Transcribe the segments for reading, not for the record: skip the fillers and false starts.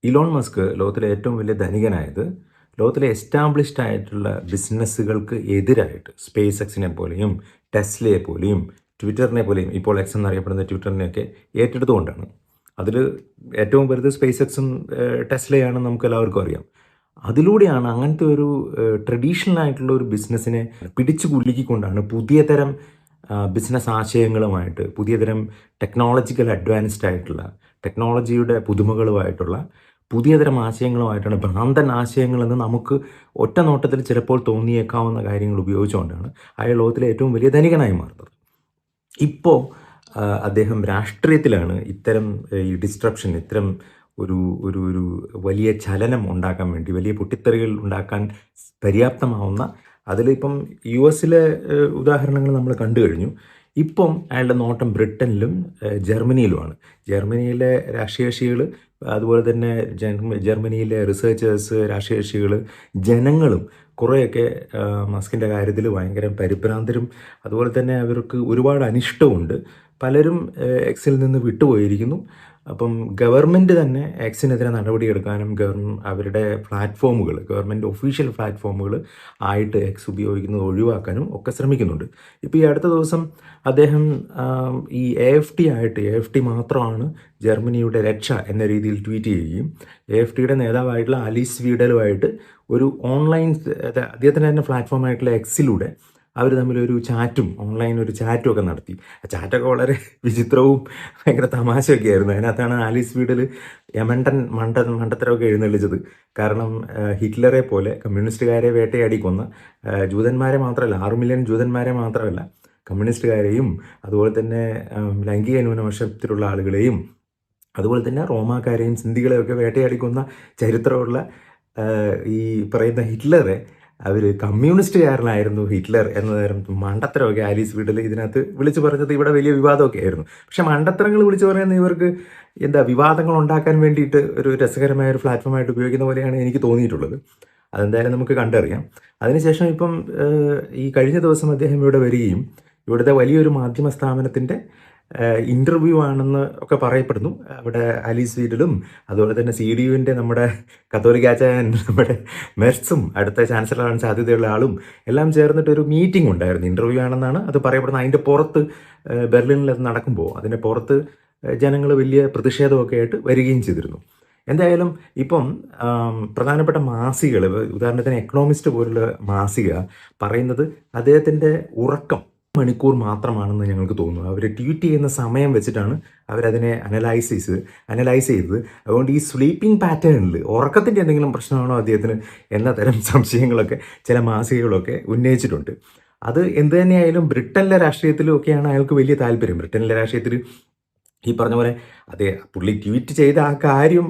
Elon Musk ലോകത്തിലെ ഏറ്റവും വലിയ ധനികനായത് ലോകത്തിലെ എസ്റ്റാബ്ലിഷ്ഡ് ആയിട്ടുള്ള ബിസിനസ്സുകൾക്ക് എതിരായിട്ട് സ്പേസ് എക്സിനെ പോലെയും ടെസ്ലയെ പോലെയും ട്വിറ്ററിനെ പോലെയും ഇപ്പോൾ എക്സ് എന്നറിയപ്പെടുന്ന ട്വിറ്ററിനെയൊക്കെ ഏറ്റെടുത്തുകൊണ്ടാണ്. അതിൽ ഏറ്റവും വലുത് സ്പേസ് എക്സും ടെസ്ലയാണെന്ന് നമുക്ക് എല്ലാവർക്കും അറിയാം. അതിലൂടെയാണ് അങ്ങനത്തെ ഒരു ട്രഡീഷണൽ ആയിട്ടുള്ള ഒരു ബിസിനസ്സിനെ പിടിച്ചു കുലുക്കിക്കൊണ്ടാണ് പുതിയ തരം ബിസിനസ് ആശയങ്ങളുമായിട്ട് പുതിയ തരം ടെക്നോളജിക്കൽ അഡ്വാൻസ്ഡ് ആയിട്ടുള്ള ടെക്നോളജിയുടെ പുതുമകളുമായിട്ടുള്ള പുതിയ തരം ആശയങ്ങളുമായിട്ടാണ് ഭ്രാന്തൻ ആശയങ്ങളെന്ന് നമുക്ക് ഒറ്റ നോട്ടത്തിൽ ചിലപ്പോൾ തോന്നിയേക്കാവുന്ന കാര്യങ്ങൾ ഉപയോഗിച്ചുകൊണ്ടാണ് അയാൾ ലോകത്തിലെ ഏറ്റവും വലിയ ധനികനായി മാറുന്നത്. ഇപ്പോൾ അദ്ദേഹം രാഷ്ട്രീയത്തിലാണ് ഇത്തരം ഈ ഡിസ്ട്രപ്ഷൻ, ഇത്തരം ഒരു ഒരു ഒരു വലിയ ചലനം ഉണ്ടാക്കാൻ വേണ്ടി, വലിയ പൊട്ടിത്തെറികൾ ഉണ്ടാക്കാൻ പര്യാപ്തമാവുന്ന അതിലിപ്പം യു എസിലെ ഉദാഹരണങ്ങൾ നമ്മൾ കണ്ടു കഴിഞ്ഞു. ഇപ്പം അയാളുടെ നോട്ടം ബ്രിട്ടനിലും ജർമ്മനിയിലുമാണ്. ജർമ്മനിയിലെ രാഷ്ട്രീയ കക്ഷികൾ, അതുപോലെ തന്നെ ജർമ്മനിയിലെ റിസർച്ചേഴ്സ്, രാഷ്ട്രീയ കക്ഷികൾ, ജനങ്ങളും കുറേയൊക്കെ മസ്കിൻ്റെ കാര്യത്തിൽ ഭയങ്കര പരിഭ്രാന്തരും അതുപോലെ തന്നെ അവർക്ക് ഒരുപാട് അനിഷ്ടമുണ്ട്. പലരും എക്സിൽ നിന്ന് വിട്ടുപോയിരിക്കുന്നു. അപ്പം ഗവൺമെൻറ് തന്നെ എക്സിനെതിരെ നടപടിയെടുക്കാനും അവരുടെ പ്ലാറ്റ്ഫോമുകൾ, ഗവൺമെൻറ് ഒഫീഷ്യൽ പ്ലാറ്റ്ഫോമുകൾ ആയിട്ട് എക്സ് ഉപയോഗിക്കുന്നത് ഒഴിവാക്കാനും ഒക്കെ ശ്രമിക്കുന്നുണ്ട്. ഇപ്പോൾ ഈ അടുത്ത ദിവസം അദ്ദേഹം ഈ AFT മാത്രമാണ് ജർമ്മനിയുടെ രക്ഷ എന്ന രീതിയിൽ ട്വീറ്റ് ചെയ്യുകയും AFTയുടെ നേതാവായിട്ടുള്ള ആലീസ് വീഡലുമായിട്ട് ഒരു ഓൺലൈൻ, അദ്ദേഹത്തിൻ്റെ തന്നെ പ്ലാറ്റ്ഫോമായിട്ടുള്ള എക്സിലൂടെ അവർ തമ്മിലൊരു ഓൺലൈൻ ഒരു ചാറ്റും ഒക്കെ നടത്തി. ആ ചാറ്റൊക്കെ വളരെ വിചിത്രവും ഭയങ്കര തമാശയൊക്കെ ആയിരുന്നു. അതിനകത്താണ് ആലീസ് വീഡിൽ മണ്ടത്തരമൊക്കെ എഴുന്നള്ളിച്ചത്. കാരണം ഹിറ്റ്ലറെ പോലെ കമ്മ്യൂണിസ്റ്റുകാരെ വേട്ടയാടി കൊന്ന ജൂതന്മാരെ മാത്രമല്ല, 6 മില്യൺ ജൂതന്മാരെ മാത്രമല്ല, കമ്മ്യൂണിസ്റ്റുകാരെയും അതുപോലെ തന്നെ ലൈംഗിക ന്യൂനപക്ഷത്തിലുള്ള ആളുകളെയും അതുപോലെ തന്നെ റോമാക്കാരെയും സിന്ധികളെയൊക്കെ വേട്ടയാടിക്കൊന്ന ചരിത്രമുള്ള ഈ പറയുന്ന ഹിറ്റ്ലറെ അവർ കമ്മ്യൂണിസ്റ്റുകാരനായിരുന്നു ഹിറ്റ്ലർ എന്ന തരം മണ്ടത്തരമൊക്കെ ആലീസ് വീഡിൽ ഇതിനകത്ത് വിളിച്ചു പറഞ്ഞത് ഇവിടെ വലിയ വിവാദമൊക്കെ ആയിരുന്നു. പക്ഷെ മണ്ടത്തരങ്ങൾ വിളിച്ചു പറയുന്ന ഇവർക്ക് വിവാദങ്ങൾ ഉണ്ടാക്കാൻ വേണ്ടിയിട്ട് ഒരു രസകരമായ ഒരു പ്ലാറ്റ്ഫോമായിട്ട് ഉപയോഗിക്കുന്ന പോലെയാണ് എനിക്ക് തോന്നിയിട്ടുള്ളത്. അതെന്തായാലും നമുക്ക് കണ്ടറിയാം. അതിനുശേഷം ഇപ്പം ഈ കഴിഞ്ഞ ദിവസം അദ്ദേഹം ഇവിടെ വരികയും ഇവിടുത്തെ വലിയൊരു മാധ്യമ സ്ഥാപനത്തിൻ്റെ ഇൻ്റർവ്യൂ ആണെന്ന് ഒക്കെ പറയപ്പെടുന്നു. അവിടെ ആലീസ് വീഡിലും അതുപോലെ തന്നെ CDUവിൻ്റെ നമ്മുടെ കത്തോലിക്കാച്ചായൻ നമ്മുടെ മെർസും അടുത്ത ചാൻസലറാകാൻ സാധ്യതയുള്ള ആളും എല്ലാം ചേർന്നിട്ടൊരു മീറ്റിംഗ് ഉണ്ടായിരുന്നു. ഇൻ്റർവ്യൂ ആണെന്നാണ് അത് പറയപ്പെടുന്നത്. അതിൻ്റെ പുറത്ത് ബെർലിനിൽ അത് നടക്കുമ്പോൾ അതിൻ്റെ പുറത്ത് ജനങ്ങൾ വലിയ പ്രതിഷേധമൊക്കെ ആയിട്ട് വരികയും ചെയ്തിരുന്നു. എന്തായാലും ഇപ്പം പ്രധാനപ്പെട്ട മാസികകൾ, ഉദാഹരണത്തിന് എക്കണോമിസ്റ്റ് പോലുള്ള മാസിക പറയുന്നത് അദ്ദേഹത്തിൻ്റെ ഉറക്കം മണിക്കൂർ മാത്രമാണെന്ന് ഞങ്ങൾക്ക് തോന്നുന്നു. അവർ ട്വീറ്റ് ചെയ്യുന്ന സമയം വെച്ചിട്ടാണ് അവരതിനെ അനലൈസ് ചെയ്തത്. അതുകൊണ്ട് ഈ സ്ലീപ്പിംഗ് പാറ്റേണിൽ ഉറക്കത്തിൻ്റെ എന്തെങ്കിലും പ്രശ്നമാണോ അദ്ദേഹത്തിന് എന്ന തരം സംശയങ്ങളൊക്കെ ചില മാസികകളൊക്കെ ഉന്നയിച്ചിട്ടുണ്ട്. അത് എന്ത് തന്നെയായാലും ബ്രിട്ടനിലെ രാഷ്ട്രീയത്തിലും ഒക്കെയാണ് അയാൾക്ക് വലിയ താല്പര്യം. ബ്രിട്ടനിലെ രാഷ്ട്രീയത്തിൽ ഈ പറഞ്ഞ പോലെ പുള്ളി ട്വീറ്റ് ചെയ്ത ആ കാര്യം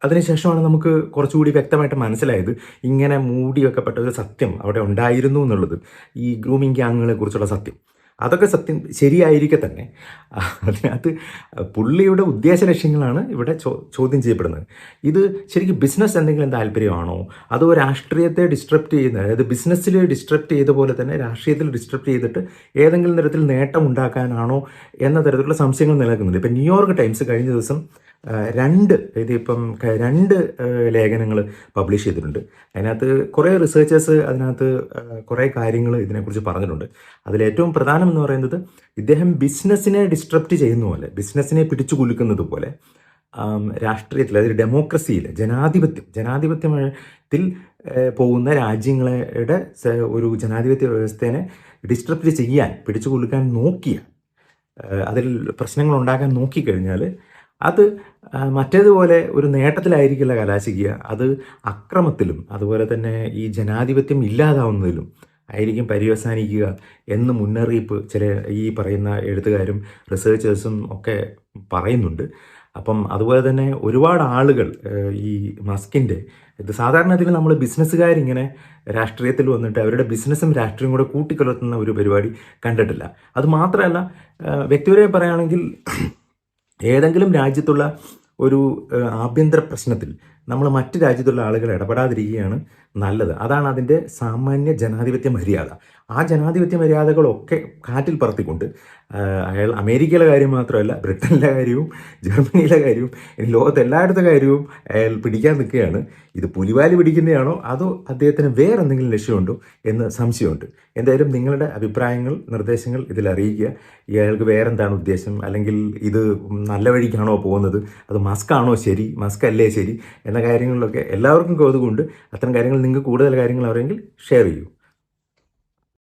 അതിനുശേഷമാണ് നമുക്ക് കുറച്ചുകൂടി വ്യക്തമായിട്ട് മനസ്സിലായത് ഇങ്ങനെ മൂടി വെക്കപ്പെട്ട ഒരു സത്യം അവിടെ ഉണ്ടായിരുന്നു എന്നുള്ളത്. ഈ ഗ്രൂമിങ് ഗ്യാങ്ങുകളെ കുറിച്ചുള്ള സത്യം, അതൊക്കെ സത്യം ശരിയായിരിക്കെ തന്നെ അതിനകത്ത് പുള്ളിയുടെ ഉദ്ദേശ ലക്ഷ്യങ്ങളാണ് ഇവിടെ ചോദ്യം ചെയ്യപ്പെടുന്നത്. ഇത് ശരിക്കും ബിസിനസ് എന്തെങ്കിലും താല്പര്യമാണോ, അതോ രാഷ്ട്രീയത്തെ ഡിസ്ട്രപ്റ്റ് ചെയ്യുന്ന, അതായത് ബിസിനസ്സിൽ ഡിസ്ട്രപ്റ്റ് ചെയ്ത പോലെ തന്നെ രാഷ്ട്രീയത്തിൽ ഡിസ്ട്രപ്റ്റ് ചെയ്തിട്ട് ഏതെങ്കിലും തരത്തിൽ നേട്ടം ഉണ്ടാക്കാനാണോ എന്ന തരത്തിലുള്ള സംശയങ്ങൾ നിലനിൽക്കുന്നുണ്ട്. ഇപ്പം ന്യൂയോർക്ക് ടൈംസ് കഴിഞ്ഞ ദിവസം രണ്ട് ലേഖനങ്ങൾ പബ്ലിഷ് ചെയ്തിട്ടുണ്ട്. അതിനകത്ത് കുറേ റിസർച്ചേഴ്സ് അതിനകത്ത് കുറേ കാര്യങ്ങൾ ഇതിനെക്കുറിച്ച് പറഞ്ഞിട്ടുണ്ട്. അതിലേറ്റവും പ്രധാനം എന്ന് പറയുന്നത് ഇദ്ദേഹം ബിസിനസ്സിനെ ഡിസ്ട്രപ്റ്റ് ചെയ്യുന്ന പോലെ, ബിസിനസ്സിനെ പിടിച്ചു കുലുക്കുന്നത് പോലെ രാഷ്ട്രീയത്തിൽ, അതായത് ഡെമോക്രസിയിൽ, ജനാധിപത്യത്തിൽ പോകുന്ന രാജ്യങ്ങളുടെ ഒരു ജനാധിപത്യ വ്യവസ്ഥയെ ഡിസ്ട്രപ്റ്റ് ചെയ്യാൻ, പിടിച്ചു കുലുക്കാൻ അതിൽ പ്രശ്നങ്ങൾ ഉണ്ടാക്കാൻ നോക്കിക്കഴിഞ്ഞാൽ അത് മറ്റേതുപോലെ ഒരു നേട്ടത്തിലായിരിക്കില്ല കലാശിക്കുക. അത് അക്രമത്തിലും അതുപോലെ തന്നെ ഈ ജനാധിപത്യം ഇല്ലാതാവുന്നതിലും ആയിരിക്കും പര്യവസാനിക്കുക എന്ന് മുന്നറിയിപ്പ് ചില ഈ പറയുന്ന എഴുത്തുകാരും റിസർച്ചേഴ്സും ഒക്കെ പറയുന്നുണ്ട്. അപ്പം അതുപോലെ തന്നെ ഒരുപാട് ആളുകൾ ഈ മസ്കിൻ്റെ സാധാരണ ഇതിൽ നമ്മൾ ബിസിനസ്സുകാരിങ്ങനെ രാഷ്ട്രീയത്തിൽ വന്നിട്ട് അവരുടെ ബിസിനസ്സും രാഷ്ട്രീയം കൂടെ കൂട്ടിക്കലർത്തുന്ന ഒരു പരിപാടി കണ്ടിട്ടില്ല. അതുമാത്രമല്ല, വ്യക്തിപരമായി പറയുകയാണെങ്കിൽ ഏതെങ്കിലും രാജ്യത്തുള്ള ഒരു ആഭ്യന്തര പ്രശ്നത്തിൽ നമ്മൾ മറ്റ് രാജ്യത്തുള്ള ആളുകൾ ഇടപെടാതിരിക്കുകയാണ് നല്ലത്. അതാണ് അതിൻ്റെ സാമാന്യ ജനാധിപത്യ മര്യാദ. ആ ജനാധിപത്യ മര്യാദകളൊക്കെ കാറ്റിൽ പറത്തിക്കൊണ്ട് അയാൾ അമേരിക്കയിലെ കാര്യം മാത്രമല്ല, ബ്രിട്ടനിലെ കാര്യവും ജർമ്മനിയിലെ കാര്യവും ഇനി ലോകത്ത് എല്ലായിടത്തെ കാര്യവും അയാൾ പിടിക്കാൻ നിൽക്കുകയാണ്. ഇത് പുലിവാലി പിടിക്കുന്നതാണോ അതോ അദ്ദേഹത്തിന് വേറെ എന്തെങ്കിലും ലക്ഷ്യമുണ്ടോ എന്ന് സംശയമുണ്ട്. എന്തായാലും നിങ്ങളുടെ അഭിപ്രായങ്ങൾ, നിർദ്ദേശങ്ങൾ ഇതിൽ അറിയിക്കുക. ഇയാൾക്ക് വേറെന്താണ് ഉദ്ദേശം, അല്ലെങ്കിൽ ഇത് നല്ല വഴിക്കാണോ പോകുന്നത്, അത് മസ്ക് ആണോ ശരി, മസ്ക് അല്ലേ ശരി എന്ന കാര്യങ്ങളിലൊക്കെ എല്ലാവർക്കും കൗതുകമുണ്ട്. അത്തരം കാര്യങ്ങൾ നിങ്ങൾക്ക് കൂടുതൽ കാര്യങ്ങൾ അറിയെങ്കിൽ ഷെയർ ചെയ്യൂ.